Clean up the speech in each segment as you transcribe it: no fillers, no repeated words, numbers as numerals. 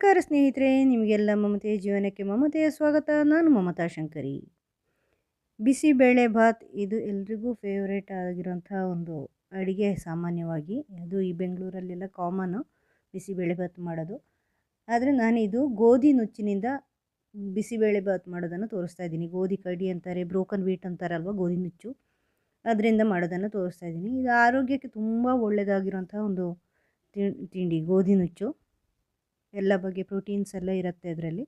ನಮಸ್ಕಾರ ಸ್ನೇಹಿತರೆ, ನಿಮಗೆಲ್ಲ ಮಮತೆಯ ಜೀವನಕ್ಕೆ ಮಮತೆಯ ಸ್ವಾಗತ. ನಾನು ಮಮತಾ ಶಂಕರಿ. ಬಿಸಿಬೇಳೆ ಭಾತ್ ಇದು ಎಲ್ರಿಗೂ ಫೇವ್ರೇಟ್ ಆಗಿರೋಂಥ ಒಂದು ಅಡುಗೆ. ಸಾಮಾನ್ಯವಾಗಿ ಅದು ಈ ಬೆಂಗಳೂರಲ್ಲೆಲ್ಲ ಕಾಮನ್ನು ಬಿಸಿಬೇಳೆ ಭಾತ್ ಮಾಡೋದು. ಆದರೆ ನಾನಿದು ಗೋಧಿ ನುಚ್ಚಿನಿಂದ ಬಿಸಿಬೇಳೆ ಭಾತ್ ಮಾಡೋದನ್ನು ತೋರಿಸ್ತಾ ಇದ್ದೀನಿ. ಗೋಧಿ ಕಡಿ ಅಂತಾರೆ, ಬ್ರೋಕನ್ ವೀಟ್ ಅಂತಾರಲ್ವ, ಗೋಧಿ ನುಚ್ಚು, ಅದರಿಂದ ಮಾಡೋದನ್ನು ತೋರಿಸ್ತಾ ಇದ್ದೀನಿ. ಇದು ಆರೋಗ್ಯಕ್ಕೆ ತುಂಬ ಒಳ್ಳೆಯದಾಗಿರೋಂಥ ಒಂದು ತಿಂಡಿ ಗೋಧಿ ನುಚ್ಚು. ಎಲ್ಲ ಬಗೆಯ ಪ್ರೋಟೀನ್ಸ್ ಎಲ್ಲ ಇರುತ್ತೆ ಅದರಲ್ಲಿ.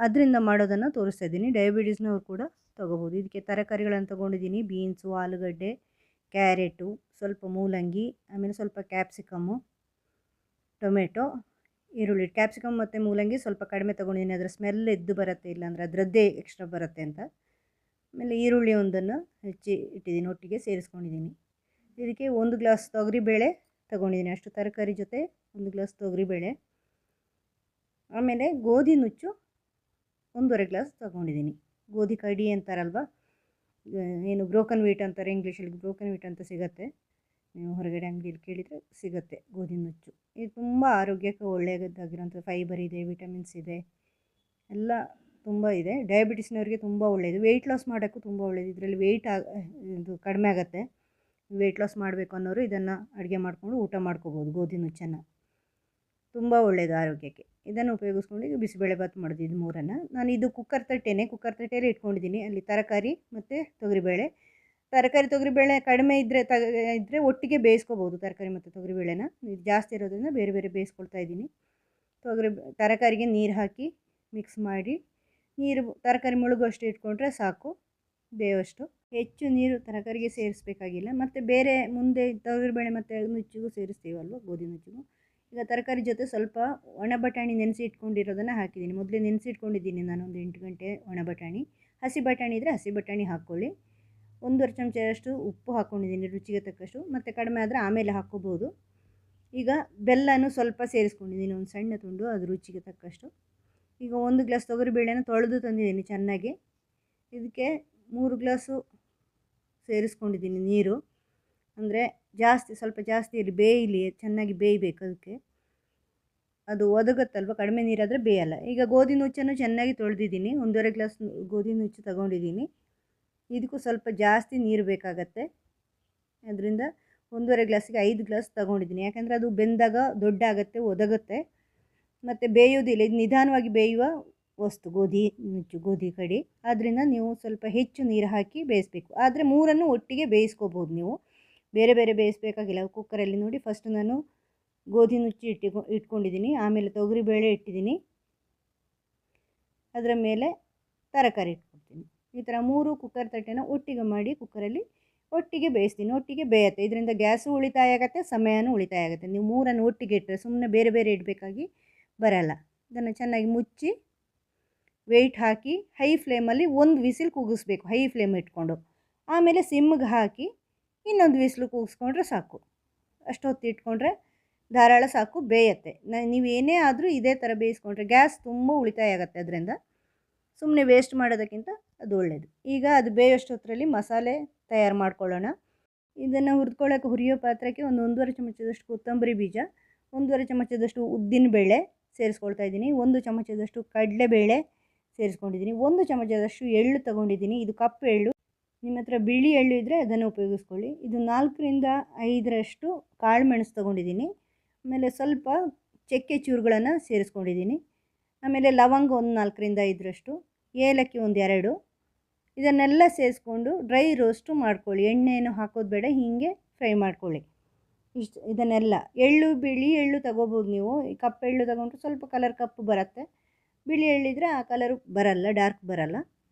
ಅದರಿಂದ ಮಾಡೋದನ್ನು ತೋರಿಸ್ತಾ ಇದ್ದೀನಿ. ಡಯಾಬಿಟೀಸ್ನವ್ರು ಕೂಡ ತೊಗೋಬೋದು. ಇದಕ್ಕೆ ತರಕಾರಿಗಳನ್ನು ತೊಗೊಂಡಿದ್ದೀನಿ. ಬೀನ್ಸು, ಆಲೂಗಡ್ಡೆ, ಕ್ಯಾರೆಟು, ಸ್ವಲ್ಪ ಮೂಲಂಗಿ, ಆಮೇಲೆ ಸ್ವಲ್ಪ ಕ್ಯಾಪ್ಸಿಕಮ್ಮು, ಟೊಮೆಟೊ, ಈರುಳ್ಳಿ. ಕ್ಯಾಪ್ಸಿಕಮ್ ಮತ್ತು ಮೂಲಂಗಿ ಸ್ವಲ್ಪ ಕಡಿಮೆ ತೊಗೊಂಡಿದ್ದೀನಿ, ಅದರ ಸ್ಮೆಲ್ ಎದ್ದು ಬರುತ್ತೆ, ಇಲ್ಲಾಂದರೆ ಅದರದ್ದೇ ಎಕ್ಸ್ಟ್ರಾ ಬರುತ್ತೆ ಅಂತ. ಆಮೇಲೆ ಈರುಳ್ಳಿ ಒಂದನ್ನು ಹೆಚ್ಚಿ ಇಟ್ಟಿದ್ದೀನಿ, ಒಟ್ಟಿಗೆ ಸೇರಿಸ್ಕೊಂಡಿದ್ದೀನಿ. ಇದಕ್ಕೆ 1 ಗ್ಲಾಸ್ ತೊಗರಿಬೇಳೆ ತೊಗೊಂಡಿದ್ದೀನಿ. ಅಷ್ಟು ತರಕಾರಿ ಜೊತೆ 1 ಗ್ಲಾಸ್ ತೊಗರಿಬೇಳೆ. ಆಮೇಲೆ ಗೋಧಿ ನುಚ್ಚು 1.5 ಗ್ಲಾಸ್ ತೊಗೊಂಡಿದ್ದೀನಿ. ಗೋಧಿ ಕಡಿ ಅಂತಾರಲ್ವ, ಏನು ಬ್ರೋಕನ್ ವೀಟ್ ಅಂತಾರೆ ಇಂಗ್ಲೀಷಲ್ಲಿ. ಬ್ರೋಕನ್ ವೀಟ್ ಅಂತ ಸಿಗುತ್ತೆ, ನೀವು ಹೊರಗಡೆ ಅಂಗಡಿಯಲ್ಲಿ ಕೇಳಿದರೆ ಸಿಗುತ್ತೆ ಗೋಧಿ ನುಚ್ಚು. ಇದು ತುಂಬ ಆರೋಗ್ಯಕ್ಕೆ ಒಳ್ಳೆಯದಾಗಿರೋಂಥ ಫೈಬರ್ ಇದೆ, ವಿಟಮಿನ್ಸ್ ಇದೆ, ಎಲ್ಲ ತುಂಬ ಇದೆ. ಡಯಾಬಿಟಿಸ್ನವ್ರಿಗೆ ತುಂಬ ಒಳ್ಳೆಯದು. ವೆಯ್ಟ್ ಲಾಸ್ ಮಾಡೋಕ್ಕೂ ತುಂಬ ಒಳ್ಳೆಯದು. ಇದರಲ್ಲಿ ಇದು ಕಡಿಮೆ ಆಗುತ್ತೆ. ವೆಯ್ಟ್ ಲಾಸ್ ಮಾಡಬೇಕು ಅನ್ನೋರು ಇದನ್ನು ಅಡುಗೆ ಮಾಡಿಕೊಂಡು ಊಟ ಮಾಡ್ಕೋಬೋದು. ಗೋಧಿ ನುಚ್ಚನ್ನು ತುಂಬ ಒಳ್ಳೆಯದು ಆರೋಗ್ಯಕ್ಕೆ. ಇದನ್ನು ಉಪಯೋಗಿಸ್ಕೊಂಡು ಈಗ ಬಿಸಿಬೇಳೆ ಭಾತ್ ಮಾಡೋದು. ಇದು ಮೂರನ್ನು ನಾನು ಇದು ಕುಕ್ಕರ್ ತಟ್ಟೆಯಲ್ಲಿ ಇಟ್ಕೊಂಡಿದ್ದೀನಿ. ಅಲ್ಲಿ ತರಕಾರಿ ಮತ್ತು ತೊಗರಿಬೇಳೆ. ತೊಗರಿಬೇಳೆ ಕಡಿಮೆ ಇದ್ದರೆ ಒಟ್ಟಿಗೆ ಬೇಯಿಸ್ಕೋಬೋದು ತರಕಾರಿ ಮತ್ತು ತೊಗರಿಬೇಳೆನ. ಇದು ಜಾಸ್ತಿ ಇರೋದ್ರಿಂದ ಬೇರೆ ಬೇರೆ ಬೇಯಿಸ್ಕೊಳ್ತಾ ಇದ್ದೀನಿ. ತರಕಾರಿಗೆ ನೀರು ಹಾಕಿ ಮಿಕ್ಸ್ ಮಾಡಿ, ತರಕಾರಿ ಮುಳುಗುವಷ್ಟು ಇಟ್ಕೊಂಡ್ರೆ ಸಾಕು, ಬೇಯುವಷ್ಟು. ಹೆಚ್ಚು ನೀರು ತರಕಾರಿಗೆ ಸೇರಿಸ್ಬೇಕಾಗಿಲ್ಲ. ಮತ್ತು ಬೇರೆ ಮುಂದೆ ತೊಗರಿಬೇಳೆ ಮತ್ತು ನುಚ್ಚಿಗೂ ಸೇರಿಸ್ತೀವಲ್ವ, ಗೋಧಿ ನುಚ್ಚಿಗೂ. ಈಗ ತರಕಾರಿ ಜೊತೆ ಸ್ವಲ್ಪ ಒಣ ಬಟಾಣಿ ನೆನೆಸಿ ಇಟ್ಕೊಂಡಿರೋದನ್ನು ಹಾಕಿದ್ದೀನಿ. ಮೊದಲೇ ನೆನೆಸಿ ಇಟ್ಕೊಂಡಿದ್ದೀನಿ ನಾನು ಒಂದು 8 ಗಂಟೆ ಒಣ ಬಟಾಣಿ. ಹಸಿ ಬಟಾಣಿ ಇದ್ದರೆ ಹಸಿ ಬಟಾಣಿ ಹಾಕ್ಕೊಳ್ಳಿ. 1.5 ಚಮಚದಷ್ಟು ಉಪ್ಪು ಹಾಕ್ಕೊಂಡಿದ್ದೀನಿ ರುಚಿಗೆ ತಕ್ಕಷ್ಟು. ಮತ್ತು ಕಡಿಮೆ ಆದರೆ ಆಮೇಲೆ ಹಾಕ್ಕೋಬೋದು. ಈಗ ಬೆಲ್ಲನೂ ಸ್ವಲ್ಪ ಸೇರಿಸ್ಕೊಂಡಿದ್ದೀನಿ, ಒಂದು ಸಣ್ಣ ತುಂಡು, ಅದು ರುಚಿಗೆ ತಕ್ಕಷ್ಟು. ಈಗ 1 ಗ್ಲಾಸ್ ತೊಗರಿಬೇಳೆನ ತೊಳೆದು ತಂದಿದ್ದೀನಿ ಚೆನ್ನಾಗಿ. ಇದಕ್ಕೆ 3 ಗ್ಲಾಸು ಸೇರಿಸ್ಕೊಂಡಿದ್ದೀನಿ ನೀರು. ಅಂದರೆ ಸ್ವಲ್ಪ ಜಾಸ್ತಿ ಇರಲಿ, ಬೇಯಲಿ, ಚೆನ್ನಾಗಿ ಬೇಯಬೇಕು. ಅದಕ್ಕೆ ಅದು ಒದಗುತ್ತಲ್ವ, ಕಡಿಮೆ ನೀರಾದರೆ ಬೇಯಲ್ಲ. ಈಗ ಗೋಧಿ ನುಚ್ಚನ್ನು ಚೆನ್ನಾಗಿ ತೊಳೆದಿದ್ದೀನಿ. 1.5 ಗ್ಲಾಸ್ ಗೋಧಿ ನುಚ್ಚು ತೊಗೊಂಡಿದ್ದೀನಿ. ಇದಕ್ಕೂ ಸ್ವಲ್ಪ ಜಾಸ್ತಿ ನೀರು ಬೇಕಾಗತ್ತೆ. ಅದರಿಂದ 1.5 ಗ್ಲಾಸಿಗೆ 5 ಗ್ಲಾಸ್ ತೊಗೊಂಡಿದ್ದೀನಿ. ಯಾಕೆಂದರೆ ಅದು ಬೆಂದಾಗ ದೊಡ್ಡ ಆಗುತ್ತೆ, ಒದಗುತ್ತೆ, ಮತ್ತು ಬೇಯೋದಿಲ್ಲ. ಇದು ನಿಧಾನವಾಗಿ ಬೇಯುವ ವಸ್ತು ಗೋಧಿ ನುಚ್ಚು, ಗೋಧಿ ಕಡಿ. ಆದ್ದರಿಂದ ನೀವು ಸ್ವಲ್ಪ ಹೆಚ್ಚು ನೀರು ಹಾಕಿ ಬೇಯಿಸಬೇಕು. ಆದರೆ ಮೂರನ್ನು ಒಟ್ಟಿಗೆ ಬೇಯಿಸ್ಕೋಬೋದು ನೀವು, ಬೇರೆ ಬೇರೆ ಬೇಯಿಸಬೇಕಾಗಿಲ್ಲ. ಕುಕ್ಕರಲ್ಲಿ ನೋಡಿ, ಫಸ್ಟ್ ನಾನು ಗೋಧಿ ನುಚ್ಚು ಇಟ್ಕೊಂಡಿದ್ದೀನಿ, ಆಮೇಲೆ ತೊಗರಿಬೇಳೆ ಇಟ್ಟಿದ್ದೀನಿ, ಅದರ ಮೇಲೆ ತರಕಾರಿ ಇಟ್ಕೊಡ್ತೀನಿ. ಈ ಥರ 3 ಕುಕ್ಕರ್ ತಟ್ಟೆನ ಒಟ್ಟಿಗೆ ಮಾಡಿ ಕುಕ್ಕರಲ್ಲಿ ಒಟ್ಟಿಗೆ ಬೇಯಿಸ್ತೀನಿ. ಒಟ್ಟಿಗೆ ಬೇಯುತ್ತೆ. ಇದರಿಂದ ಗ್ಯಾಸು ಉಳಿತಾಯ ಆಗುತ್ತೆ, ಸಮಯನೂ ಉಳಿತಾಯ ಆಗುತ್ತೆ. ನೀವು ಮೂರನ್ನು ಒಟ್ಟಿಗೆ ಇಟ್ಟರೆ ಸುಮ್ಮನೆ ಬೇರೆ ಬೇರೆ ಇಡಬೇಕಾಗಿ ಬರಲ್ಲ. ಇದನ್ನು ಚೆನ್ನಾಗಿ ಮುಚ್ಚಿ ವೆಯ್ಟ್ ಹಾಕಿ ಹೈ ಫ್ಲೇಮಲ್ಲಿ 1 ವಿಸಿಲ್ ಕೂಗಿಸ್ಬೇಕು, ಹೈ ಫ್ಲೇಮ್ ಇಟ್ಕೊಂಡು. ಆಮೇಲೆ ಸಿಮ್ಗೆ ಹಾಕಿ ಇನ್ನೊಂದು ವಿಸಿಲು ಕೂಗಿಸ್ಕೊಂಡ್ರೆ ಸಾಕು. ಅಷ್ಟೊತ್ತು ಇಟ್ಕೊಂಡ್ರೆ ಧಾರಾಳ ಸಾಕು, ಬೇಯುತ್ತೆ. ನೀವು ಏನೇ ಆದರೂ ಇದೇ ಥರ ಬೇಯಿಸ್ಕೊಂಡ್ರೆ ಗ್ಯಾಸ್ ತುಂಬ ಉಳಿತಾಯ ಆಗುತ್ತೆ. ಅದರಿಂದ ಸುಮ್ಮನೆ ವೇಸ್ಟ್ ಮಾಡೋದಕ್ಕಿಂತ ಅದು ಒಳ್ಳೆಯದು. ಈಗ ಅದು ಬೇಯೋಷ್ಟೊತ್ತರಲ್ಲಿ ಮಸಾಲೆ ತಯಾರು ಮಾಡ್ಕೊಳ್ಳೋಣ. ಇದನ್ನು ಹುರಿಯೋ ಪಾತ್ರಕ್ಕೆ ಒಂದು 1.5 ಚಮಚದಷ್ಟು ಕೊತ್ತಂಬರಿ ಬೀಜ, 1.5 ಚಮಚದಷ್ಟು ಉದ್ದಿನಬೇಳೆ ಸೇರಿಸ್ಕೊಳ್ತಾ ಇದ್ದೀನಿ, 1 ಚಮಚದಷ್ಟು ಕಡಲೆಬೇಳೆ ಸೇರಿಸ್ಕೊಂಡಿದ್ದೀನಿ, 1 ಚಮಚದಷ್ಟು ಎಳ್ಳು ತೊಗೊಂಡಿದ್ದೀನಿ. ಇದು ಕಪ್ಪು ಎಳ್ಳು. ನಿಮ್ಮ ಹತ್ರ ಬಿಳಿ ಎಳ್ಳು ಇದ್ದರೆ ಅದನ್ನು ಉಪಯೋಗಿಸ್ಕೊಳ್ಳಿ. ಇದು 4ರಿಂದ 5ರಷ್ಟು ಕಾಳು ಮೆಣಸು ತೊಗೊಂಡಿದ್ದೀನಿ. ಆಮೇಲೆ ಸ್ವಲ್ಪ ಚಕ್ಕೆ ಚೂರುಗಳನ್ನು ಸೇರಿಸ್ಕೊಂಡಿದ್ದೀನಿ. ಆಮೇಲೆ ಲವಂಗ ಒಂದು 4ರಿಂದ 5ರಷ್ಟು, ಏಲಕ್ಕಿ ಒಂದು 2. ಇದನ್ನೆಲ್ಲ ಸೇರಿಸ್ಕೊಂಡು ಡ್ರೈ ರೋಸ್ಟು ಮಾಡ್ಕೊಳ್ಳಿ. ಎಣ್ಣೆಯನ್ನು ಹಾಕೋದು ಬೇಡ, ಹೀಗೆ ಫ್ರೈ ಮಾಡ್ಕೊಳ್ಳಿ. ಇದನ್ನೆಲ್ಲ ಬಿಳಿ ಎಳ್ಳು ತೊಗೋಬೋದು ನೀವು. ಕಪ್ಪು ಎಳ್ಳು ತೊಗೊಂಡ್ರೆ ಸ್ವಲ್ಪ ಕಲರ್ ಕಪ್ಪು ಬರುತ್ತೆ. ಬಿಳಿ ಎಳ್ಳಿದ್ರೆ ಆ ಕಲರು ಬರಲ್ಲ, ಡಾರ್ಕ್ ಬರಲ್ಲ.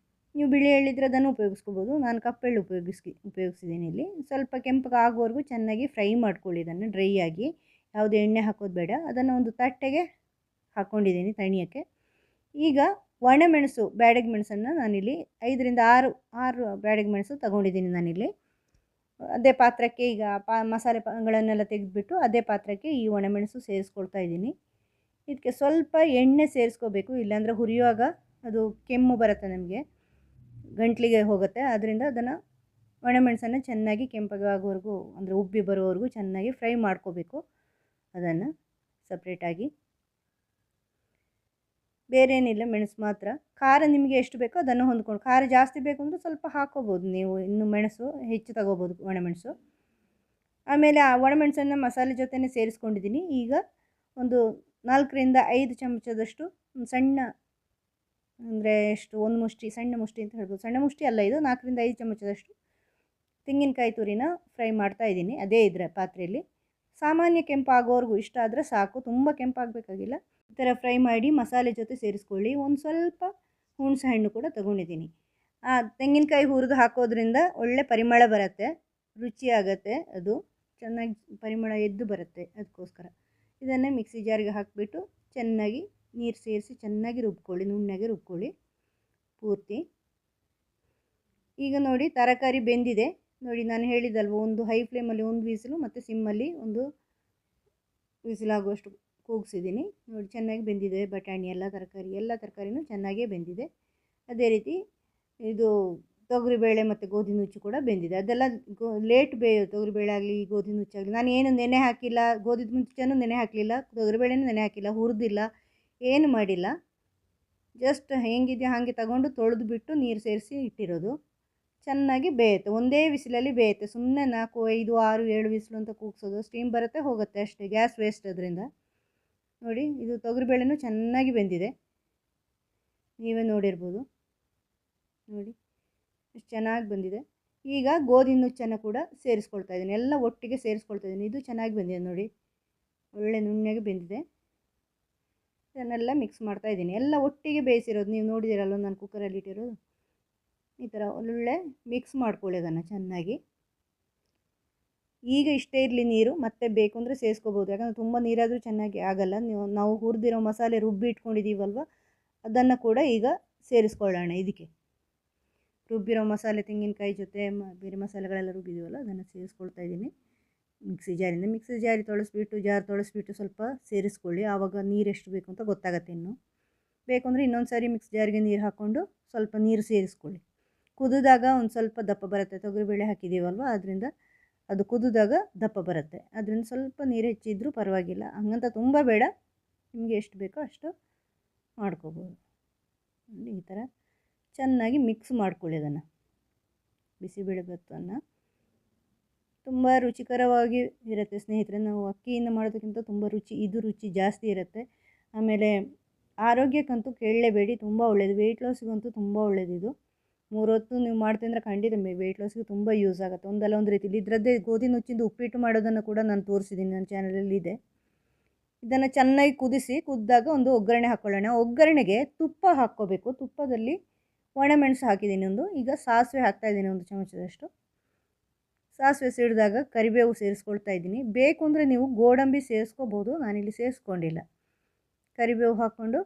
ನೀವು ಬಿಳಿ ಎಳ್ಳಿದ್ರೆ ಅದನ್ನು ಉಪಯೋಗಿಸ್ಕೋಬೋದು. ನಾನು ಕಪ್ಪೆಳ್ಳು ಉಪಯೋಗಿಸಿದ್ದೀನಿ ಇಲ್ಲಿ. ಸ್ವಲ್ಪ ಕೆಂಪಗೆ ಆಗೋವರೆಗೂ ಚೆನ್ನಾಗಿ ಫ್ರೈ ಮಾಡ್ಕೊಳ್ಳಿ. ಇದನ್ನು ಡ್ರೈ ಆಗಿ, ಯಾವುದೇ ಎಣ್ಣೆ ಹಾಕೋದು ಬೇಡ. ಅದನ್ನು ಒಂದು ತಟ್ಟೆಗೆ ಹಾಕ್ಕೊಂಡಿದ್ದೀನಿ ತಣಿಯೋಕ್ಕೆ. ಈಗ ಒಣಮೆಣಸು, ಬ್ಯಾಡಗಿ ಮೆಣಸನ್ನು ನಾನಿಲ್ಲಿ 5ರಿಂದ 6 ಬ್ಯಾಡಗಿ ಮೆಣಸು ತೊಗೊಂಡಿದ್ದೀನಿ ನಾನಿಲ್ಲಿ. ಅದೇ ಪಾತ್ರಕ್ಕೆ ಈಗ ಮಸಾಲೆಗಳನ್ನೆಲ್ಲ ತೆಗೆದುಬಿಟ್ಟು ಅದೇ ಪಾತ್ರಕ್ಕೆ ಈ ಒಣಮೆಣಸು ಸೇರಿಸ್ಕೊಳ್ತಾ ಇದ್ದೀನಿ. ಇದಕ್ಕೆ ಸ್ವಲ್ಪ ಎಣ್ಣೆ ಸೇರಿಸ್ಕೋಬೇಕು, ಇಲ್ಲಾಂದರೆ ಹುರಿಯುವಾಗ ಅದು ಕೆಮ್ಮು ಬರುತ್ತೆ, ನಮಗೆ ಗಂಟ್ಲಿಗೆ ಹೋಗುತ್ತೆ. ಆದ್ದರಿಂದ ಅದನ್ನು ಒಣಮೆಣಸನ್ನು ಚೆನ್ನಾಗಿ ಕೆಂಪಗೆ ಆಗೋವರೆಗೂ, ಅಂದರೆ ಉಬ್ಬಿ ಬರೋವರೆಗೂ ಚೆನ್ನಾಗಿ ಫ್ರೈ ಮಾಡ್ಕೋಬೇಕು. ಅದನ್ನು ಸಪ್ರೇಟಾಗಿ ಬೇರೆ ಏನಿಲ್ಲ, ಮೆಣಸು ಮಾತ್ರ. ಖಾರ ನಿಮಗೆ ಎಷ್ಟು ಬೇಕೋ ಅದನ್ನು ಹೊಂದ್ಕೊಂಡು, ಖಾರ ಜಾಸ್ತಿ ಬೇಕು ಅಂದರೆ ಸ್ವಲ್ಪ ಹಾಕ್ಕೋಬೋದು ನೀವು, ಇನ್ನು ಮೆಣಸು ಹೆಚ್ಚು ತಗೋಬೋದು ಒಣಮೆಣಸು. ಆಮೇಲೆ ಆ ಒಣಮೆಣಸನ್ನು ಮಸಾಲೆ ಜೊತೆನೇ ಸೇರಿಸ್ಕೊಂಡಿದ್ದೀನಿ. ಈಗ ಒಂದು 4ರಿಂದ 5 ಚಮಚದಷ್ಟು ಸಣ್ಣ, ಅಂದರೆ ಎಷ್ಟು, ಒಂದು ಮುಷ್ಟಿ, ಸಣ್ಣ ಮುಷ್ಟಿ ಅಂತ ಹೇಳ್ಬೋದು, ಸಣ್ಣ ಮುಷ್ಟಿ ಅಲ್ಲ ಇದು, 4ರಿಂದ 5 ಚಮಚದಷ್ಟು ತೆಂಗಿನಕಾಯಿ ತುರಿನ ಫ್ರೈ ಮಾಡ್ತಾಯಿದ್ದೀನಿ ಅದೇ ಇದರ ಪಾತ್ರೆಯಲ್ಲಿ. ಸಾಮಾನ್ಯ ಕೆಂಪಾಗೋವರೆಗೂ ಇಷ್ಟ ಆದರೆ ಸಾಕು, ತುಂಬ ಕೆಂಪಾಗಬೇಕಾಗಿಲ್ಲ. ಈ ಥರ ಫ್ರೈ ಮಾಡಿ ಮಸಾಲೆ ಜೊತೆ ಸೇರಿಸ್ಕೊಳ್ಳಿ. ಒಂದು ಸ್ವಲ್ಪ ಹುಣಸೆ ಹಣ್ಣು ಕೂಡ ತೊಗೊಂಡಿದ್ದೀನಿ. ಆ ತೆಂಗಿನಕಾಯಿ ಹುರಿದು ಹಾಕೋದ್ರಿಂದ ಒಳ್ಳೆ ಪರಿಮಳ ಬರುತ್ತೆ, ರುಚಿ ಆಗುತ್ತೆ, ಅದು ಚೆನ್ನಾಗಿ ಪರಿಮಳ ಎದ್ದು ಬರುತ್ತೆ. ಅದಕ್ಕೋಸ್ಕರ ಇದನ್ನೇ ಮಿಕ್ಸಿ ಜಾರಿಗೆ ಹಾಕಿಬಿಟ್ಟು ಚೆನ್ನಾಗಿ ನೀರು ಸೇರಿಸಿ ಚೆನ್ನಾಗಿ ರುಬ್ಕೊಳ್ಳಿ, ನುಣ್ಣಗೆ ರುಬ್ಕೊಳ್ಳಿ ಪೂರ್ತಿ. ಈಗ ನೋಡಿ ತರಕಾರಿ ಬೆಂದಿದೆ. ನೋಡಿ ನಾನು ಹೇಳಿದಲ್ವ, ಒಂದು ಹೈ ಫ್ಲೇಮಲ್ಲಿ ಒಂದು ವಿಸಿಲು ಮತ್ತು ಸಿಮ್ಮಲ್ಲಿ ಒಂದು ವಿಸಿಲಾಗುವಷ್ಟು ಕೂಗಿಸಿದ್ದೀನಿ. ನೋಡಿ ಚೆನ್ನಾಗಿ ಬೆಂದಿದೆ, ಬಟಾಣಿ ಎಲ್ಲ ತರಕಾರಿನೂ ಚೆನ್ನಾಗೇ ಬೆಂದಿದೆ. ಅದೇ ರೀತಿ ಇದು ತೊಗರಿಬೇಳೆ ಮತ್ತು ಗೋಧಿ ನುಚ್ಚು ಕೂಡ ಬೆಂದಿದೆ. ಅದೆಲ್ಲ ಲೇಟ್ ಬೇಯೋದು, ತೊಗರಿಬೇಳೆ ಆಗಲಿ ಗೋಧಿ ನುಚ್ಚಾಗಲಿ. ನಾನು ಏನು ನೆನೆ ಹಾಕಿಲ್ಲ, ಗೋಧಿ ನುಚ್ಚನ್ನು ನೆನೆ ಹಾಕಲಿಲ್ಲ, ತೊಗರಿಬೇಳೆನೂ ನೆನೆ ಹಾಕಿಲ್ಲ, ಹುರಿದಿಲ್ಲ, ಏನು ಮಾಡಿಲ್ಲ. ಜಸ್ಟ್ ಹೆಂಗಿದೆಯೋ ಹಾಗೆ ತಗೊಂಡು ತೊಳೆದು ಬಿಟ್ಟು ನೀರು ಸೇರಿಸಿ ಇಟ್ಟಿರೋದು. ಚೆನ್ನಾಗಿ ಬೇಯುತ್ತೆ, ಒಂದೇ ವಿಸಿಲಲ್ಲಿ ಬೇಯುತ್ತೆ. ಸುಮ್ಮನೆ 4, 5, 6, 7 ವಿಸಿಲು ಅಂತ ಕೂಗ್ಸೋದು, ಸ್ಟೀಮ್ ಬರುತ್ತೆ ಹೋಗುತ್ತೆ ಅಷ್ಟೇ, ಗ್ಯಾಸ್ ವೇಸ್ಟ್ ಅದರಿಂದ. ನೋಡಿ ಇದು ತೊಗರಿಬೇಳೆನೂ ಚೆನ್ನಾಗಿ ಬೆಂದಿದೆ, ನೀವೇ ನೋಡಿರ್ಬೋದು. ನೋಡಿ ಎಷ್ಟು ಚೆನ್ನಾಗಿ ಬಂದಿದೆ. ಈಗ ಗೋಧಿ ನುಚ್ಚನ್ನು ಕೂಡ ಸೇರಿಸ್ಕೊಳ್ತಾ ಇದ್ದೀನಿ, ಎಲ್ಲ ಒಟ್ಟಿಗೆ ಸೇರಿಸ್ಕೊಳ್ತಾ ಇದ್ದೀನಿ. ಇದು ಚೆನ್ನಾಗಿ ಬೆಂದಿದೆ ನೋಡಿ, ಒಳ್ಳೆ ನುಣ್ಣಗೆ ಬೆಂದಿದೆ. ಇದನ್ನೆಲ್ಲ ಮಿಕ್ಸ್ ಮಾಡ್ತಾ ಇದ್ದೀನಿ, ಎಲ್ಲ ಒಟ್ಟಿಗೆ ಬೇಯಿಸಿರೋದು. ನೀವು ನೋಡಿದಿರಲ್ಲ ನಾನು ಕುಕ್ಕರಲ್ಲಿ ಇಟ್ಟಿರೋದು. ಈ ಥರ ಒಳ್ಳೆ ಮಿಕ್ಸ್ ಮಾಡ್ಕೊಳ್ಳಿ ಅದನ್ನು ಚೆನ್ನಾಗಿ. ಈಗ ಇಷ್ಟೇ ಇರಲಿ ನೀರು, ಮತ್ತೆ ಬೇಕು ಅಂದರೆ ಸೇರಿಸ್ಕೋಬೋದು, ಯಾಕಂದರೆ ತುಂಬ ನೀರಾದರೂ ಚೆನ್ನಾಗಿ ಆಗಲ್ಲ. ನಾವು ಹುರಿದಿರೋ ಮಸಾಲೆ ರುಬ್ಬಿ ಇಟ್ಕೊಂಡಿದ್ದೀವಲ್ವ, ಅದನ್ನು ಕೂಡ ಈಗ ಸೇರಿಸ್ಕೊಳ್ಳೋಣ. ಇದಕ್ಕೆ ರುಬ್ಬಿರೋ ಮಸಾಲೆ, ತೆಂಗಿನಕಾಯಿ ಜೊತೆ ಬೇರೆ ಮಸಾಲೆಗಳೆಲ್ಲ ರುಬ್ಬಿದ್ದೀವಲ್ಲ ಅದನ್ನು ಸೇರಿಸ್ಕೊಳ್ತಾ ಇದ್ದೀನಿ ಮಿಕ್ಸಿ ಜಾರಿ ತೊಳೆಸ್ಬಿಟ್ಟು ಸ್ವಲ್ಪ ಸೇರಿಸ್ಕೊಳ್ಳಿ. ಆವಾಗ ನೀರು ಎಷ್ಟು ಬೇಕು ಅಂತ ಗೊತ್ತಾಗತ್ತೆ. ಇನ್ನು ಬೇಕು ಅಂದರೆ ಇನ್ನೊಂದು ಸಾರಿ ಮಿಕ್ಸಿ ಜಾರಿಗೆ ನೀರು ಹಾಕ್ಕೊಂಡು ಸ್ವಲ್ಪ ನೀರು ಸೇರಿಸ್ಕೊಳ್ಳಿ. ಕುದಿದಾಗ ಒಂದು ಸ್ವಲ್ಪ ದಪ್ಪ ಬರುತ್ತೆ, ತೊಗರಿಬೇಳೆ ಹಾಕಿದ್ದೀವಲ್ವ ಅದರಿಂದ ಅದು ಕುದಿದಾಗ ದಪ್ಪ ಬರುತ್ತೆ. ಅದರಿಂದ ಸ್ವಲ್ಪ ನೀರು ಹೆಚ್ಚಿದ್ರೂ ಪರವಾಗಿಲ್ಲ, ಹಂಗಂತ ತುಂಬ ಬೇಡ, ನಿಮಗೆ ಎಷ್ಟು ಬೇಕೋ ಅಷ್ಟು ಮಾಡ್ಕೋಬೋದು. ಈ ಥರ ಚೆನ್ನಾಗಿ ಮಿಕ್ಸ್ ಮಾಡ್ಕೊಳ್ಳಿ ಅದನ್ನು. ಬಿಸಿಬೇಳೆಭಾತನ್ನು ತುಂಬ ರುಚಿಕರವಾಗಿ ಇರುತ್ತೆ ಸ್ನೇಹಿತರೆ. ನಾವು ಅಕ್ಕಿಯಿಂದ ಮಾಡೋದಕ್ಕಿಂತ ತುಂಬ ರುಚಿ ಜಾಸ್ತಿ ಇರುತ್ತೆ. ಆಮೇಲೆ ಆರೋಗ್ಯಕ್ಕಂತೂ ಕೇಳಲೇಬೇಡಿ, ತುಂಬ ಒಳ್ಳೆಯದು. ವೆಯ್ಟ್ ಲಾಸಿಗಂತೂ ತುಂಬ ಒಳ್ಳೆಯದು ಇದು. 3 ಹೊತ್ತು ನೀವು ಮಾಡ್ತಿದ್ರೆ ಖಂಡಿತ ವೆಯ್ಟ್ ಲಾಸ್ಗೆ ತುಂಬ ಯೂಸ್ ಆಗುತ್ತೆ, ಒಂದಲ್ಲ ಒಂದು ರೀತಿಲಿ. ಇದರದ್ದೇ ಗೋಧಿ ನುಚ್ಚಿಂದು ಉಪ್ಪಿಟ್ಟು ಮಾಡೋದನ್ನು ಕೂಡ ನಾನು ತೋರಿಸಿದ್ದೀನಿ, ನನ್ನ ಚಾನಲಲ್ಲಿ ಇದೆ. ಇದನ್ನು ಚೆನ್ನಾಗಿ ಕುದಿದಾಗ ಒಂದು ಒಗ್ಗರಣೆ ಹಾಕ್ಕೊಳ್ಳೋಣ. ಒಗ್ಗರಣೆಗೆ ತುಪ್ಪ ಹಾಕ್ಕೋಬೇಕು. ತುಪ್ಪದಲ್ಲಿ ಒಣಮೆಣಸು ಹಾಕಿದ್ದೀನಿ ಒಂದು. ಈಗ ಸಾಸಿವೆ ಹಾಕ್ತಾಯಿದ್ದೀನಿ 1 ಚಮಚದಷ್ಟು. ಸಾಸಿವೆ ಸಿಡಿದಾಗ ಕರಿಬೇವು ಸೇರಿಸ್ಕೊಳ್ತಾ ಇದ್ದೀನಿ. ಬೇಕು ಅಂದರೆ ನೀವು ಗೋಡಂಬಿ ಸೇರಿಸ್ಕೋಬೋದು, ನಾನಿಲ್ಲಿ ಸೇರಿಸ್ಕೊಂಡಿಲ್ಲ. ಕರಿಬೇವು ಹಾಕ್ಕೊಂಡು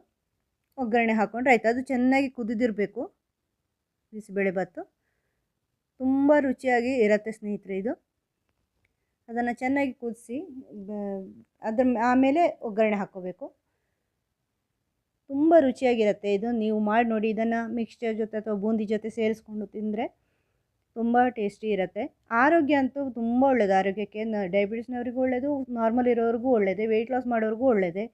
ಒಗ್ಗರಣೆ ಹಾಕ್ಕೊಂಡ್ರೆ ಆಯಿತು. ಅದು ಚೆನ್ನಾಗಿ ಕುದಿದಿರಬೇಕು. ಬಿಸಿಬೇಳೆಭಾತು ತುಂಬ ರುಚಿಯಾಗಿ ಇರುತ್ತೆ ಸ್ನೇಹಿತರೆ ಇದು. ಅದನ್ನು ಚೆನ್ನಾಗಿ ಕುದಿಸಿ ಆಮೇಲೆ ಒಗ್ಗರಣೆ ಹಾಕ್ಕೋಬೇಕು. ತುಂಬ ರುಚಿಯಾಗಿರುತ್ತೆ ಇದು, ನೀವು ಮಾಡಿ ನೋಡಿ. ಇದನ್ನು ಮಿಕ್ಸ್ಚರ್ ಜೊತೆ ಅಥವಾ ಬೂಂದಿ ಜೊತೆ ಸೇರಿಸ್ಕೊಂಡು ತಿಂದರೆ ತುಂಬ ಟೇಸ್ಟಿ ಇರುತ್ತೆ. ಆರೋಗ್ಯ ಅಂತೂ ತುಂಬ ಒಳ್ಳೆಯದು, ಆರೋಗ್ಯಕ್ಕೆ. ಡಯಾಬಿಟಿಸ್ನವ್ರಿಗೂ ಒಳ್ಳೆಯದು, ನಾರ್ಮಲ್ ಇರೋರಿಗೂ ಒಳ್ಳೆಯದೇ, ವೆಯ್ಟ್ ಲಾಸ್ ಮಾಡೋರಿಗೂ ಒಳ್ಳೆಯದೇ.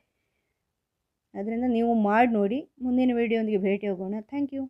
ಅದರಿಂದ ನೀವು ಮಾಡಿ ನೋಡಿ. ಮುಂದಿನ ವೀಡಿಯೋದೊಂದಿಗೆ ಭೇಟಿ ಹೋಗೋಣ. Thank you.